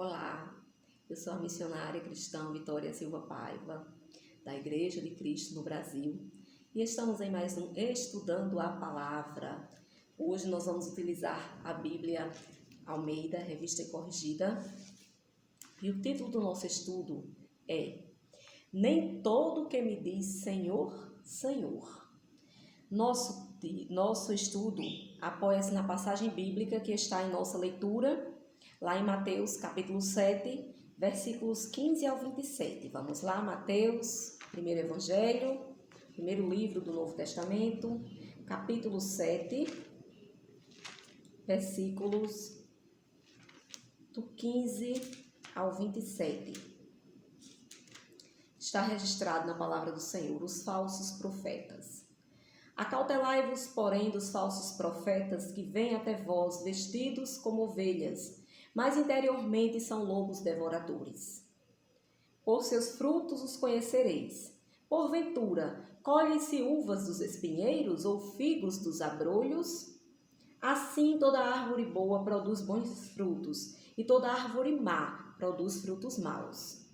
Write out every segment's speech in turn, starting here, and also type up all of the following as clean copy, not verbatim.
Olá, eu sou a missionária cristã Vitória Silva Paiva, da Igreja de Cristo no Brasil, e estamos em mais um Estudando a Palavra. Hoje nós vamos utilizar a Bíblia Almeida, Revista e Corrigida, e o título do nosso estudo é Nem todo que me diz Senhor, Senhor. Nosso estudo apoia-se na passagem bíblica que está em nossa leitura, lá em Mateus, capítulo 7, versículos 15 ao 27. Vamos lá, Mateus, primeiro evangelho, primeiro livro do Novo Testamento, capítulo 7, versículos do 15 ao 27. Está registrado na palavra do Senhor, os falsos profetas. Acautelai-vos, porém, dos falsos profetas que vêm até vós vestidos como ovelhas, mas interiormente são lobos devoradores. Por seus frutos os conhecereis. Porventura, colhem-se uvas dos espinheiros ou figos dos abrolhos? Assim toda árvore boa produz bons frutos, e toda árvore má produz frutos maus.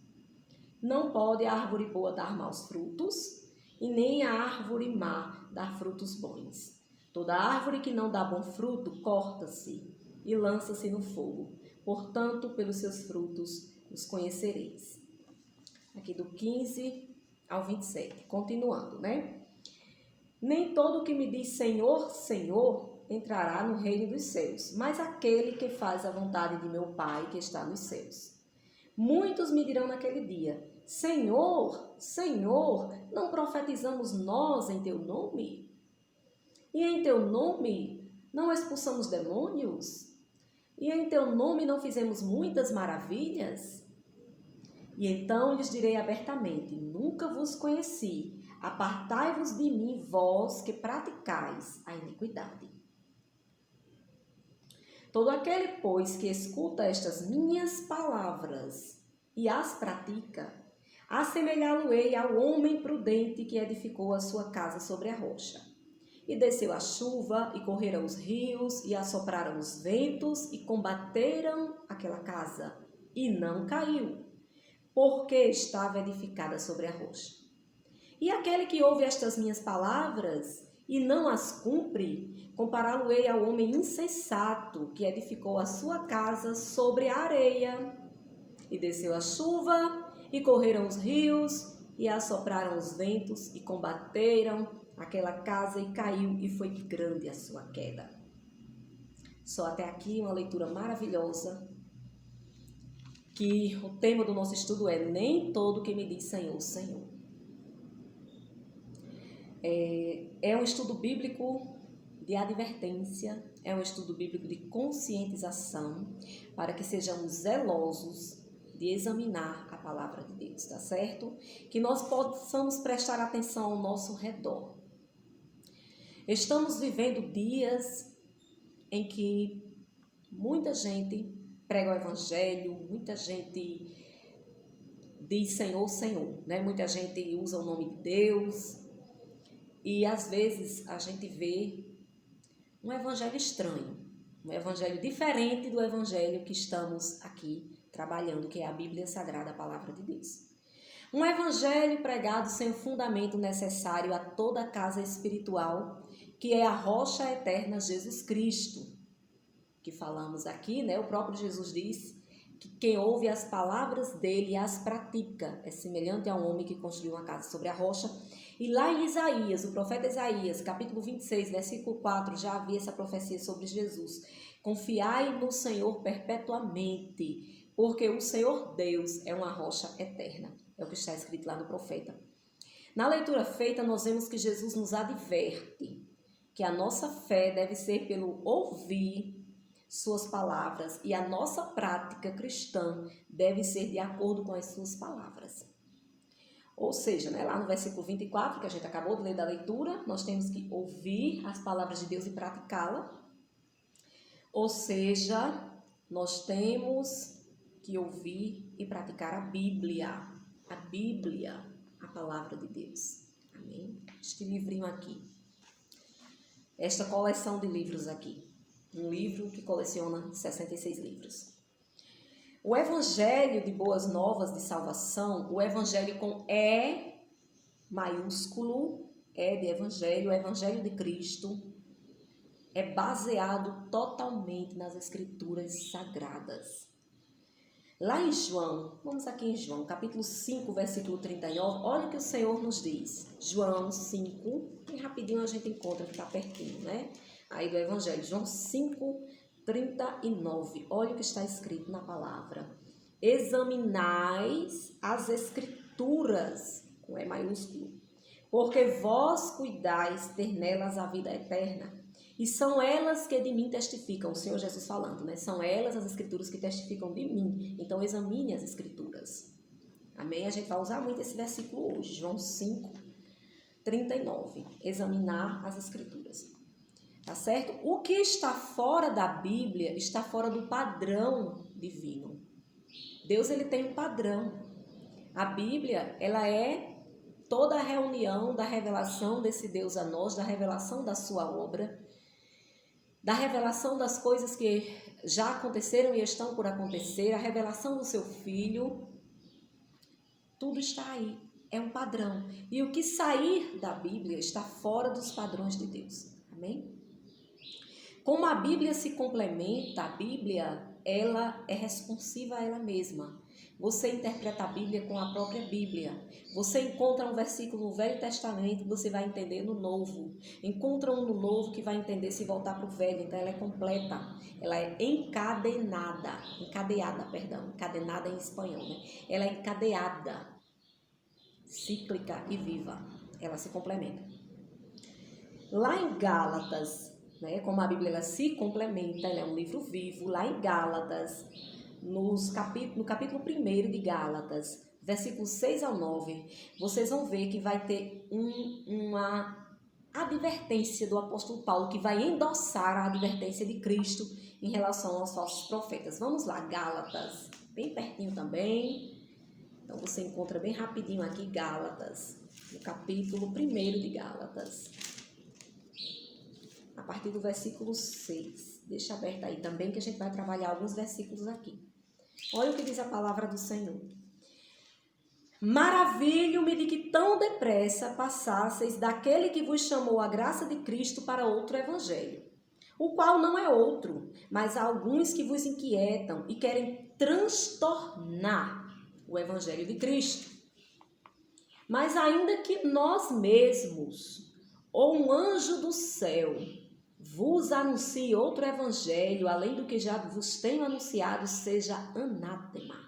Não pode a árvore boa dar maus frutos, e nem a árvore má dar frutos bons. Toda árvore que não dá bom fruto, corta-se e lança-se no fogo. Portanto, pelos seus frutos os conhecereis. Aqui do 15 ao 27, continuando, né? Nem todo que me diz Senhor, Senhor, entrará no reino dos céus, mas aquele que faz a vontade de meu Pai que está nos céus. Muitos me dirão naquele dia, Senhor, Senhor, não profetizamos nós em teu nome? E em teu nome não expulsamos demônios? E em teu nome não fizemos muitas maravilhas? E então lhes direi abertamente, nunca vos conheci, apartai-vos de mim, vós que praticais a iniquidade. Todo aquele, pois, que escuta estas minhas palavras e as pratica, assemelhá-lo-ei ao homem prudente que edificou a sua casa sobre a rocha. E desceu a chuva, e correram os rios, e assopraram os ventos, e combateram aquela casa, e não caiu, porque estava edificada sobre a rocha. E aquele que ouve estas minhas palavras e não as cumpre, compará-lo-ei ao homem insensato que edificou a sua casa sobre a areia. E desceu a chuva, e correram os rios, e assopraram os ventos, e combateram aquela casa, e caiu, e foi grande a sua queda. Só até aqui uma leitura maravilhosa, que o tema do nosso estudo é Nem todo que me diz Senhor, Senhor. É um estudo bíblico de advertência, é um estudo bíblico de conscientização, para que sejamos zelosos de examinar a palavra de Deus, tá certo? Que nós possamos prestar atenção ao nosso redor. Estamos vivendo dias em que muita gente prega o evangelho, muita gente diz Senhor, Senhor, né? Muita gente usa o nome de Deus e às vezes a gente vê um evangelho estranho, um evangelho diferente do evangelho que estamos aqui trabalhando, que é a Bíblia Sagrada, a Palavra de Deus. Um evangelho pregado sem o fundamento necessário a toda a casa espiritual, que é a rocha eterna Jesus Cristo, que falamos aqui, né? O próprio Jesus diz que quem ouve as palavras dele e as pratica é semelhante a um homem que construiu uma casa sobre a rocha. E lá em Isaías, o profeta Isaías, capítulo 26, versículo 4, já havia essa profecia sobre Jesus. Confiai no Senhor perpetuamente, porque o Senhor Deus é uma rocha eterna. É o que está escrito lá no profeta. Na leitura feita, nós vemos que Jesus nos adverte que a nossa fé deve ser pelo ouvir suas palavras e a nossa prática cristã deve ser de acordo com as suas palavras. Ou seja, né, lá no versículo 24, que a gente acabou de ler da leitura, nós temos que ouvir as palavras de Deus e praticá-la. Ou seja, nós temos que ouvir e praticar a Bíblia, a palavra de Deus. Amém? Este livrinho aqui, esta coleção de livros aqui, um livro que coleciona 66 livros. O evangelho de boas novas de salvação, o evangelho com E maiúsculo, E de evangelho, o evangelho de Cristo, é baseado totalmente nas escrituras sagradas. Lá em João, vamos aqui em João, capítulo 5, versículo 39, olha o que o Senhor nos diz. João 5, bem rapidinho a gente encontra, que está pertinho, né? Aí do Evangelho, João 5, 39, olha o que está escrito na palavra. Examinais as escrituras, com E maiúsculo, porque vós cuidais ter nelas a vida eterna. E são elas que de mim testificam, o Senhor Jesus falando, né? São elas as escrituras que testificam de mim. Então, examine as escrituras. Amém? A gente vai usar muito esse versículo hoje, João 5, 39. Examinar as escrituras. Tá certo? O que está fora da Bíblia está fora do padrão divino. Deus, ele tem um padrão. A Bíblia, ela é toda a reunião da revelação desse Deus a nós, da revelação da sua obra, da revelação das coisas que já aconteceram e estão por acontecer, a revelação do seu Filho, tudo está aí, é um padrão. E o que sair da Bíblia está fora dos padrões de Deus, amém? Como a Bíblia se complementa, a Bíblia, ela é responsiva a ela mesma. Você interpreta a Bíblia com a própria Bíblia. Você encontra um versículo no Velho Testamento, você vai entender no Novo. Encontra um no Novo que vai entender se voltar para o Velho. Então, ela é completa. Ela é encadenada em espanhol, né? Ela é encadeada, cíclica e viva. Ela se complementa. Lá em Gálatas, né, como a Bíblia ela se complementa, ela é um livro vivo, lá em Gálatas, no capítulo 1 de Gálatas, versículos 6 ao 9, vocês vão ver que vai ter uma advertência do apóstolo Paulo, que vai endossar a advertência de Cristo em relação aos falsos profetas. Vamos lá, Gálatas, bem pertinho também. Então, você encontra bem rapidinho aqui Gálatas, no capítulo 1 de Gálatas, a partir do versículo 6. Deixa aberto aí também, que a gente vai trabalhar alguns versículos aqui. Olha o que diz a palavra do Senhor. Maravilho-me de que tão depressa passasseis daquele que vos chamou a graça de Cristo para outro evangelho, o qual não é outro, mas há alguns que vos inquietam e querem transtornar o evangelho de Cristo. Mas ainda que nós mesmos, ou um anjo do céu, vos anuncie outro evangelho, além do que já vos tenho anunciado, seja anátema.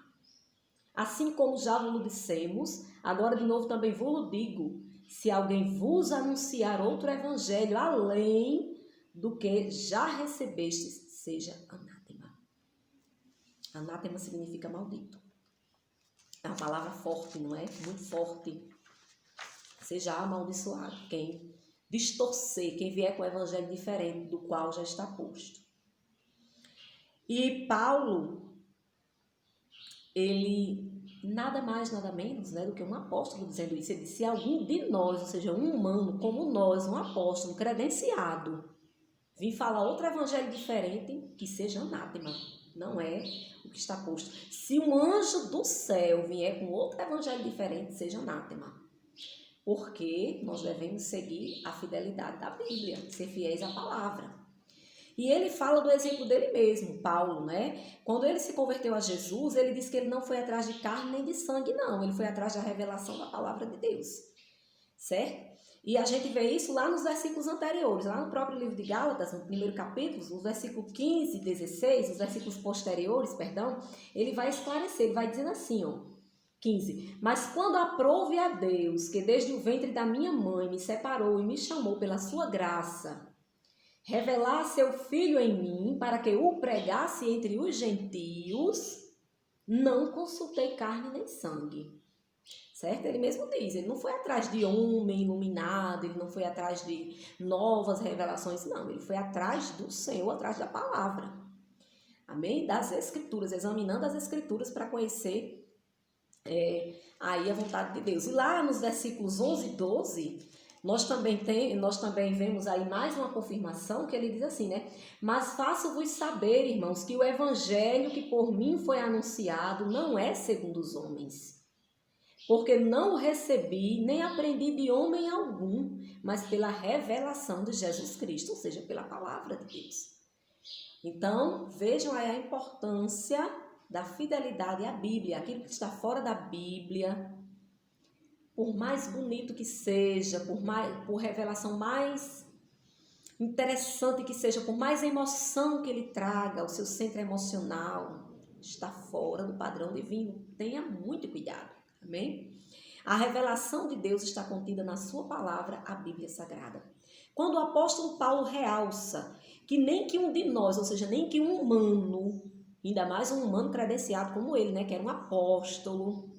Assim como já vos dissemos, agora de novo também vos digo, se alguém vos anunciar outro evangelho, além do que já recebestes, seja anátema. Anátema significa maldito. É uma palavra forte, não é? Muito forte. Seja amaldiçoado. Quem distorcer, quem vier com o evangelho diferente do qual já está posto. E Paulo, ele nada mais, nada menos, né, do que um apóstolo dizendo isso. Ele disse, se algum de nós, ou seja, um humano como nós, um apóstolo credenciado, vir falar outro evangelho diferente, que seja anátema. Não é o que está posto. Se um anjo do céu vier com outro evangelho diferente, seja anátema. Porque nós devemos seguir a fidelidade da Bíblia, ser fiéis à palavra. E ele fala do exemplo dele mesmo, Paulo, né? Quando ele se converteu a Jesus, ele disse que ele não foi atrás de carne nem de sangue, não. Ele foi atrás da revelação da palavra de Deus, certo? E a gente vê isso lá nos versículos anteriores, lá no próprio livro de Gálatas, no primeiro capítulo, nos versículos 15 e 16, os versículos posteriores, ele vai esclarecer, ele vai dizendo assim, ó. 15. Mas quando aprouve a Deus, que desde o ventre da minha mãe me separou e me chamou pela sua graça, revelar seu Filho em mim, para que o pregasse entre os gentios, não consultei carne nem sangue. Certo? Ele mesmo diz, ele não foi atrás de homem iluminado, ele não foi atrás de novas revelações, não. Ele foi atrás do Senhor, atrás da palavra. Amém? Das Escrituras, examinando as Escrituras para conhecer aí a vontade de Deus. E lá nos versículos 11 e 12, Nós também vemos aí mais uma confirmação que ele diz assim, né? Mas faço-vos saber, irmãos, que o evangelho que por mim foi anunciado não é segundo os homens. Porque não o recebi, nem aprendi de homem algum, mas pela revelação de Jesus Cristo, ou seja, pela palavra de Deus. Então, vejam aí a importância da fidelidade à Bíblia. Aquilo que está fora da Bíblia, por mais bonito que seja, por revelação mais interessante que seja, por mais emoção que ele traga, o seu centro emocional está fora do padrão divino. Tenha muito cuidado, amém? A revelação de Deus está contida na sua palavra, a Bíblia Sagrada. Quando o apóstolo Paulo realça que nem que um de nós, ou seja, nem que um humano, ainda mais um humano credenciado como ele, né, que era um apóstolo,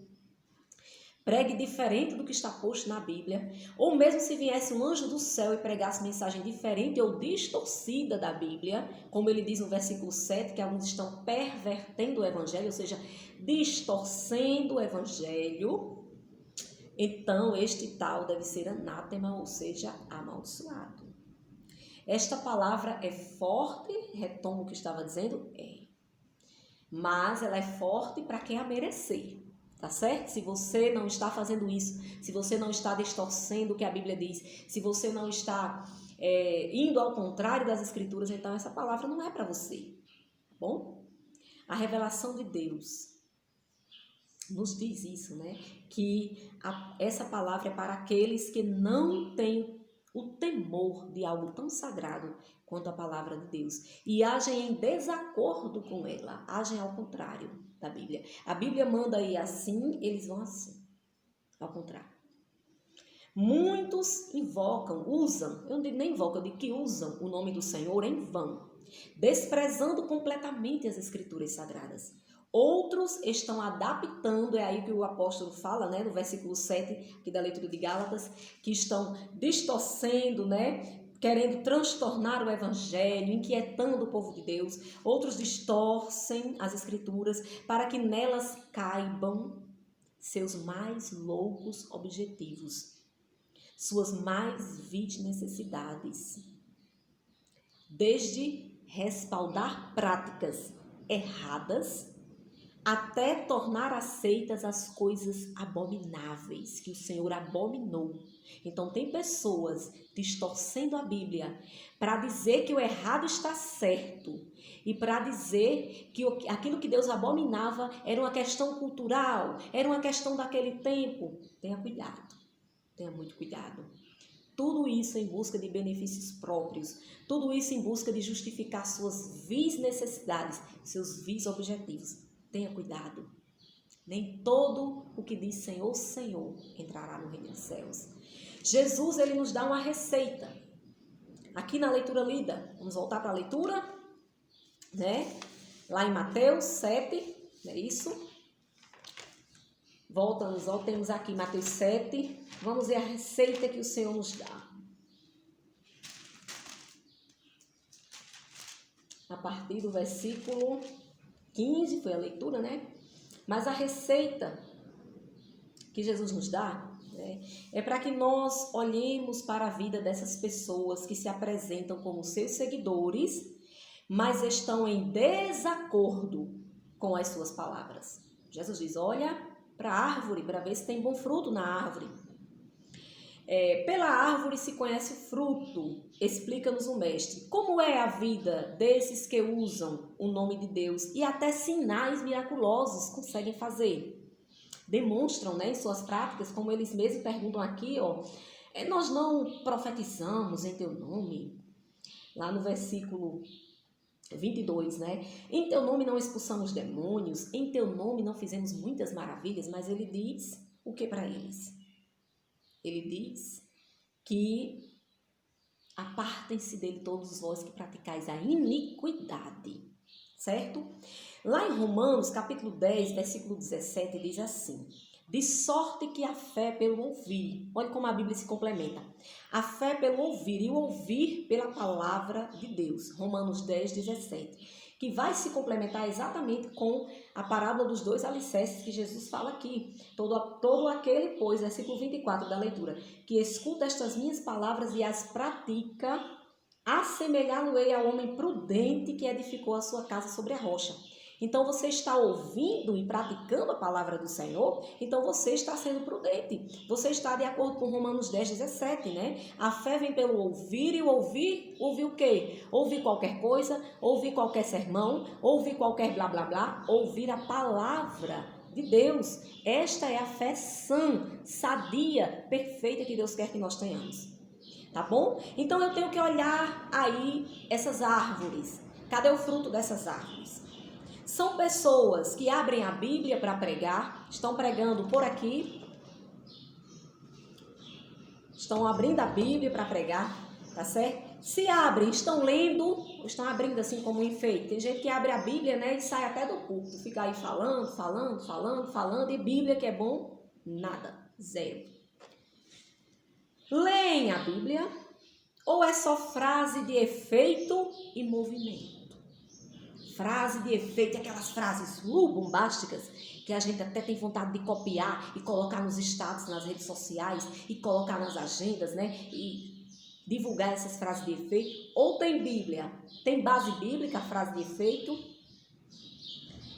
pregue diferente do que está posto na Bíblia, ou mesmo se viesse um anjo do céu e pregasse mensagem diferente ou distorcida da Bíblia, como ele diz no versículo 7, que alguns estão pervertendo o evangelho, ou seja, distorcendo o evangelho, então este tal deve ser anátema, ou seja, amaldiçoado. Esta palavra é forte, retomo o que estava dizendo, mas ela é forte para quem a merecer. Tá certo? Se você não está fazendo isso, se você não está distorcendo o que a Bíblia diz, se você não está indo ao contrário das Escrituras, então essa palavra não é para você. Tá bom? A revelação de Deus nos diz isso, né? Que essa palavra é para aqueles que não têm o temor de algo tão sagrado quanto a palavra de Deus e agem em desacordo com ela, agem ao contrário da Bíblia. A Bíblia manda ir assim, eles vão assim, ao contrário. Muitos usam, eu não digo nem invocam, eu digo que usam o nome do Senhor em vão, desprezando completamente as Escrituras Sagradas. Outros estão adaptando, é aí que o apóstolo fala, né, no versículo 7 aqui da leitura de Gálatas, que estão distorcendo, né, querendo transtornar o evangelho, inquietando o povo de Deus. Outros distorcem as escrituras para que nelas caibam seus mais loucos objetivos, suas mais vis necessidades, desde respaldar práticas erradas até tornar aceitas as coisas abomináveis que o Senhor abominou. Então tem pessoas distorcendo a Bíblia para dizer que o errado está certo e para dizer que aquilo que Deus abominava era uma questão cultural, era uma questão daquele tempo. Tenha cuidado, tenha muito cuidado. Tudo isso em busca de benefícios próprios, tudo isso em busca de justificar suas vis necessidades, seus vis objetivos. Tenha cuidado. Nem todo o que diz Senhor, Senhor entrará no reino dos céus. Jesus, ele nos dá uma receita. Aqui na leitura lida, vamos voltar para a leitura, né? Lá em Mateus 7, não é isso? Voltemos aqui em Mateus 7. Vamos ver a receita que o Senhor nos dá. A partir do versículo 15, foi a leitura, né? Mas a receita que Jesus nos dá, né, é para que nós olhemos para a vida dessas pessoas que se apresentam como seus seguidores, mas estão em desacordo com as suas palavras. Jesus diz, olha para a árvore para ver se tem bom fruto na árvore. Pela árvore se conhece o fruto, explica-nos o mestre. Como é a vida desses que usam o nome de Deus e até sinais miraculosos conseguem fazer? Demonstram, né, em suas práticas, como eles mesmos perguntam aqui, nós não profetizamos em teu nome? Lá no versículo 22, né? Em teu nome não expulsamos demônios, em teu nome não fizemos muitas maravilhas, mas ele diz o que para eles? Ele diz que apartem-se dele todos vós que praticais a iniquidade, certo? Lá em Romanos, capítulo 10, versículo 17, diz assim, de sorte que a fé pelo ouvir, olha como a Bíblia se complementa, a fé pelo ouvir e o ouvir pela palavra de Deus, Romanos 10, 17. que vai se complementar exatamente com a parábola dos 2 alicerces que Jesus fala aqui. Todo aquele, pois, versículo 24 da leitura, que escuta estas minhas palavras e as pratica, assemelhá-lo-ei ao homem prudente que edificou a sua casa sobre a rocha. Então você está ouvindo e praticando a palavra do Senhor, então você está sendo prudente. Você está de acordo com Romanos 10, 17, né? A fé vem pelo ouvir e o ouvir o quê? Ouvir qualquer coisa, ouvir qualquer sermão, ouvir qualquer blá blá blá, ouvir a palavra de Deus. Esta é a fé sã, sadia, perfeita que Deus quer que nós tenhamos. Tá bom? Então eu tenho que olhar aí essas árvores. Cadê o fruto dessas árvores? São pessoas que abrem a Bíblia para pregar, estão pregando por aqui, estão abrindo a Bíblia para pregar, tá certo? Se abrem, estão lendo, estão abrindo assim como um enfeite. Tem gente que abre a Bíblia, né, e sai até do púlpito, fica aí falando, e Bíblia que é bom, nada, zero. Leem a Bíblia ou é só frase de efeito e movimento? Frase de efeito, aquelas frases bombásticas que a gente até tem vontade de copiar e colocar nos status, nas redes sociais e colocar nas agendas, né? E divulgar essas frases de efeito. Ou tem Bíblia, tem base bíblica, a frase de efeito.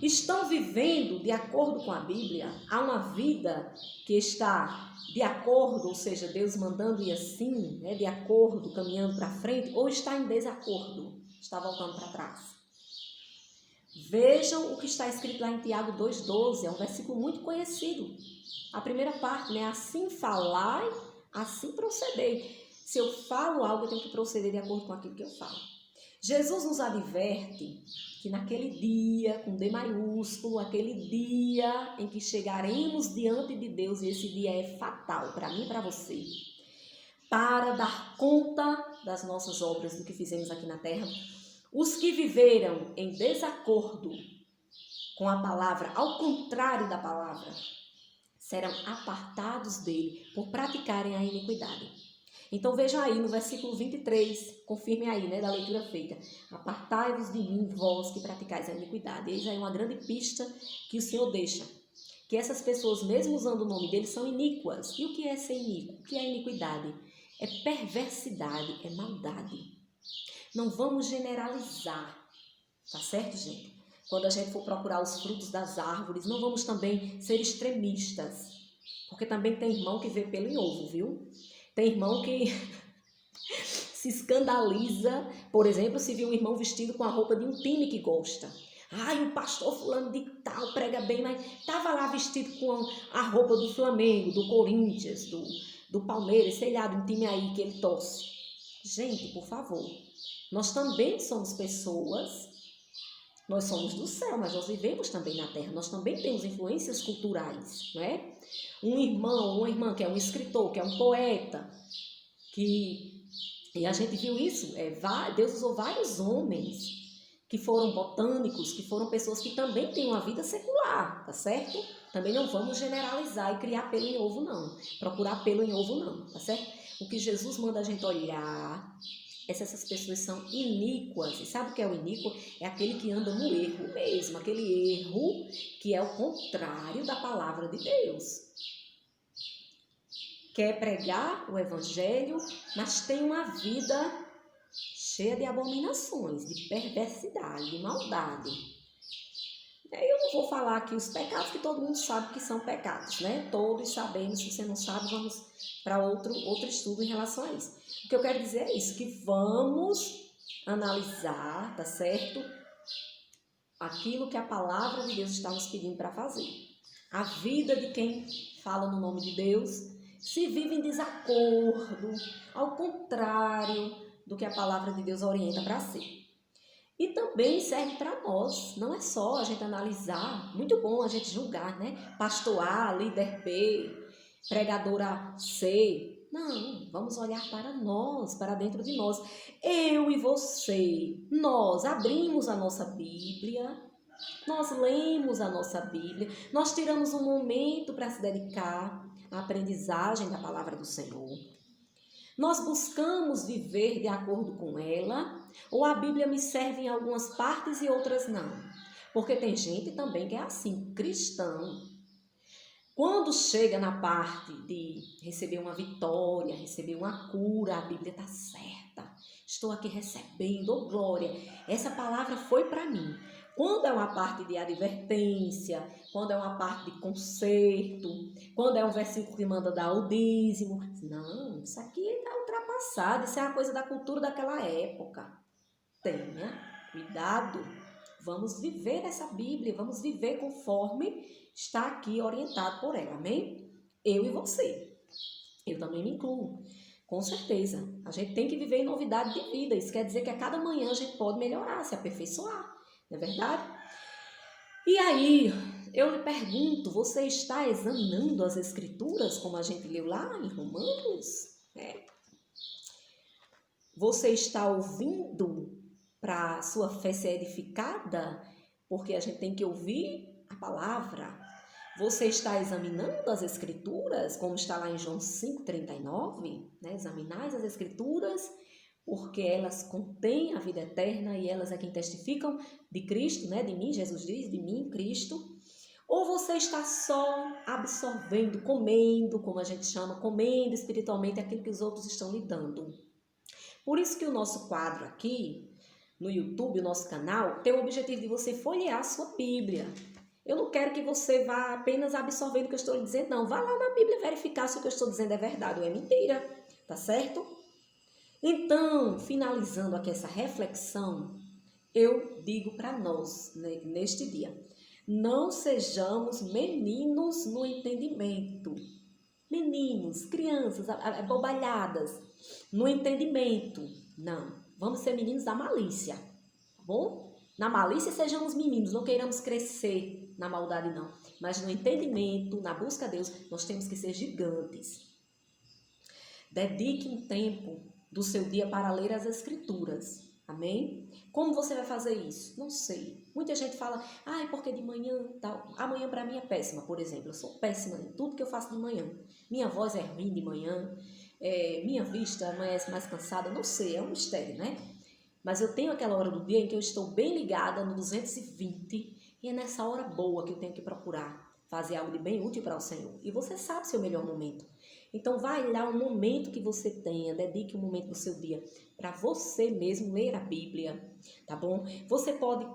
Estão vivendo de acordo com a Bíblia? Há uma vida que está de acordo, ou seja, Deus mandando ir assim, né? De acordo, caminhando para frente, ou está em desacordo, está voltando para trás? Vejam o que está escrito lá em Tiago 2,12, é um versículo muito conhecido. A primeira parte, né? Assim falai, assim procedei. Se eu falo algo, eu tenho que proceder de acordo com aquilo que eu falo. Jesus nos adverte que naquele dia, com D maiúsculo, aquele dia em que chegaremos diante de Deus, e esse dia é fatal para mim e para você, para dar conta das nossas obras, do que fizemos aqui na terra, os que viveram em desacordo com a palavra, ao contrário da palavra, serão apartados dele por praticarem a iniquidade. Então vejam aí no versículo 23, confirmem aí, né, da leitura feita. Apartai-vos de mim, vós que praticais a iniquidade. Eis aí uma grande pista que o Senhor deixa. Que essas pessoas, mesmo usando o nome dele, são iníquas. E o que é ser iníquo? O que é iniquidade? É perversidade, é maldade. Não vamos generalizar, tá certo, gente? Quando a gente for procurar os frutos das árvores, não vamos também ser extremistas. Porque também tem irmão que vê pelo em ovo, viu? Tem irmão que se escandaliza, por exemplo, se viu um irmão vestido com a roupa de um time que gosta. Ai, o pastor fulano de tal prega bem, mas estava lá vestido com a roupa do Flamengo, do Corinthians, do Palmeiras, sei lá, de um time aí que ele torce. Gente, por favor, nós também somos pessoas, nós somos do céu, mas nós vivemos também na terra, nós também temos influências culturais, não é? Um irmão, uma irmã que é um escritor, que é um poeta, e a gente viu isso, Deus usou vários homens que foram botânicos, que foram pessoas que também têm uma vida secular, tá certo? Também não vamos generalizar e criar pelo em ovo, não. Procurar pelo em ovo, não, tá certo? O que Jesus manda a gente olhar é se essas pessoas são iníquas. E sabe o que é o iníquo? É aquele que anda no erro mesmo, aquele erro que é o contrário da palavra de Deus. Quer pregar o evangelho, mas tem uma vida cheia de abominações, de perversidade, de maldade. Eu não vou falar aqui os pecados, que todo mundo sabe que são pecados, né? Todos sabemos. Se você não sabe, vamos para outro estudo em relação a isso. O que eu quero dizer é isso, que vamos analisar, tá certo? Aquilo que a palavra de Deus está nos pedindo para fazer. A vida de quem fala no nome de Deus se vive em desacordo, ao contrário do que a palavra de Deus orienta para ser. E também serve para nós, não é só a gente analisar, muito bom a gente julgar, né? Pastor A, líder B, pregadora C. Não, vamos olhar para nós, para dentro de nós. Eu e você, nós abrimos a nossa Bíblia, nós lemos a nossa Bíblia, nós tiramos um momento para se dedicar à aprendizagem da palavra do Senhor. Nós buscamos viver de acordo com ela Ou a Bíblia me serve em algumas partes e outras não? Porque tem gente também que é assim, cristão. Quando chega na parte de receber uma vitória, receber uma cura, a Bíblia está certa. Estou aqui recebendo, oh glória. Essa palavra foi para mim. Quando é uma parte de advertência, quando é uma parte de conserto, quando é um versículo que manda dar o dízimo. Não, isso aqui está ultrapassado, isso é uma coisa da cultura daquela época. Tenha cuidado. Vamos viver essa Bíblia, vamos viver conforme está aqui orientado por ela, amém? Eu e você. Eu também me incluo, com certeza. A gente tem que viver em novidade de vida. Isso quer dizer que a cada manhã a gente pode melhorar, se aperfeiçoar, não é verdade? E aí, eu lhe pergunto, você está examinando as Escrituras, como a gente leu lá em Romanos? Você está ouvindo para a sua fé ser edificada? Porque a gente tem que ouvir a palavra. Você está examinando as Escrituras, como está lá em João 5,39, né? Examinais as Escrituras, porque elas contêm a vida eterna e elas é quem testificam de Cristo, né? De mim, Jesus diz, de mim, Cristo. Ou você está só absorvendo, comendo, como a gente chama, comendo espiritualmente aquilo que os outros estão lhe dando. Por isso que o nosso quadro aqui, no YouTube, o nosso canal, tem o objetivo de você folhear a sua Bíblia. Eu não quero que você vá apenas absorvendo o que eu estou lhe dizendo, não. Vá lá na Bíblia verificar se o que eu estou dizendo é verdade ou é mentira, tá certo? Então, finalizando aqui essa reflexão, eu digo para nós, né, neste dia, não sejamos meninos no entendimento. Meninos, crianças, abobalhadas, no entendimento. Não, vamos ser meninos da malícia, tá bom? Na malícia sejamos meninos, não queiramos crescer na maldade não. Mas no entendimento, na busca a Deus, nós temos que ser gigantes. Dedique um tempo do seu dia para ler as Escrituras. Amém? Como você vai fazer isso? Não sei. Muita gente fala, porque de manhã tal. Amanhã para mim é péssima, por exemplo. Eu sou péssima em tudo que eu faço de manhã. Minha voz é ruim de manhã, minha vista amanhece mais cansada. Não sei, é um mistério, né? Mas eu tenho aquela hora do dia em que eu estou bem ligada no 220 e é nessa hora boa que eu tenho que procurar fazer algo de bem útil para o Senhor. E você sabe seu melhor momento. Então vai lá um momento que você tenha, dedique um momento do seu dia para você mesmo ler a Bíblia, tá bom? Você pode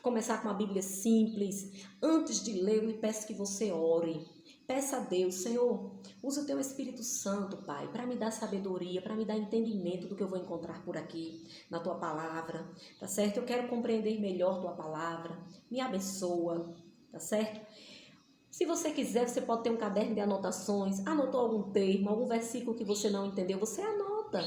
começar com uma Bíblia simples. Antes de ler, eu lhe peço que você ore. Peça a Deus, Senhor, use o teu Espírito Santo, Pai, para me dar sabedoria, para me dar entendimento do que eu vou encontrar por aqui, na tua palavra, tá certo? Eu quero compreender melhor tua palavra, me abençoa, tá certo? Se você quiser, você pode ter um caderno de anotações, anotou algum termo, algum versículo que você não entendeu, você anota.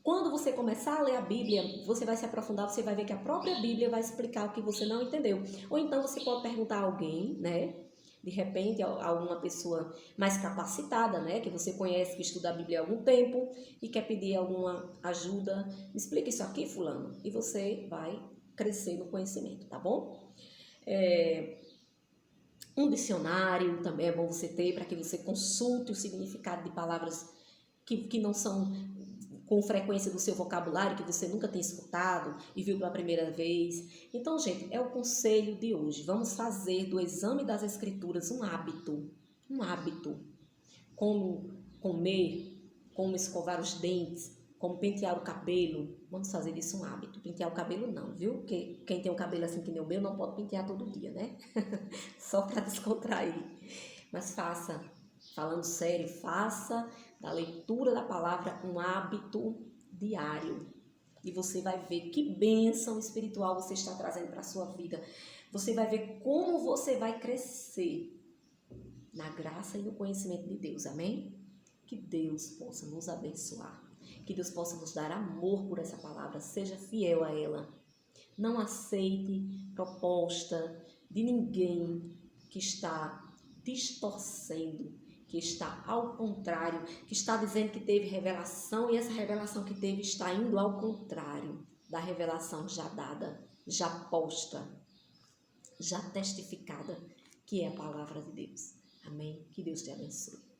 Quando você começar a ler a Bíblia, você vai se aprofundar, você vai ver que a própria Bíblia vai explicar o que você não entendeu. Ou então você pode perguntar a alguém, né? De repente, alguma pessoa mais capacitada, né? Que você conhece, que estuda a Bíblia há algum tempo e quer pedir alguma ajuda. Me explica isso aqui, fulano. E você vai crescer no conhecimento, tá bom? Um dicionário também é bom você ter para que você consulte o significado de palavras que não são com frequência do seu vocabulário, que você nunca tem escutado e viu pela primeira vez. Então, gente, é o conselho de hoje. Vamos fazer do exame das Escrituras um hábito. Um hábito. Como comer, como escovar os dentes, como pentear o cabelo. Vamos fazer disso um hábito. Pentear o cabelo não, viu? Porque quem tem um cabelo assim que nem o meu não pode pentear todo dia, né? Só para descontrair. Mas faça, falando sério, faça da leitura da palavra um hábito diário. E você vai ver que bênção espiritual você está trazendo para a sua vida. Você vai ver como você vai crescer na graça e no conhecimento de Deus. Amém? Que Deus possa nos abençoar. Que Deus possa nos dar amor por essa palavra. Seja fiel a ela. Não aceite proposta de ninguém que está distorcendo, que está ao contrário, que está dizendo que teve revelação e essa revelação que teve está indo ao contrário da revelação já dada, já posta, já testificada, que é a palavra de Deus. Amém? Que Deus te abençoe.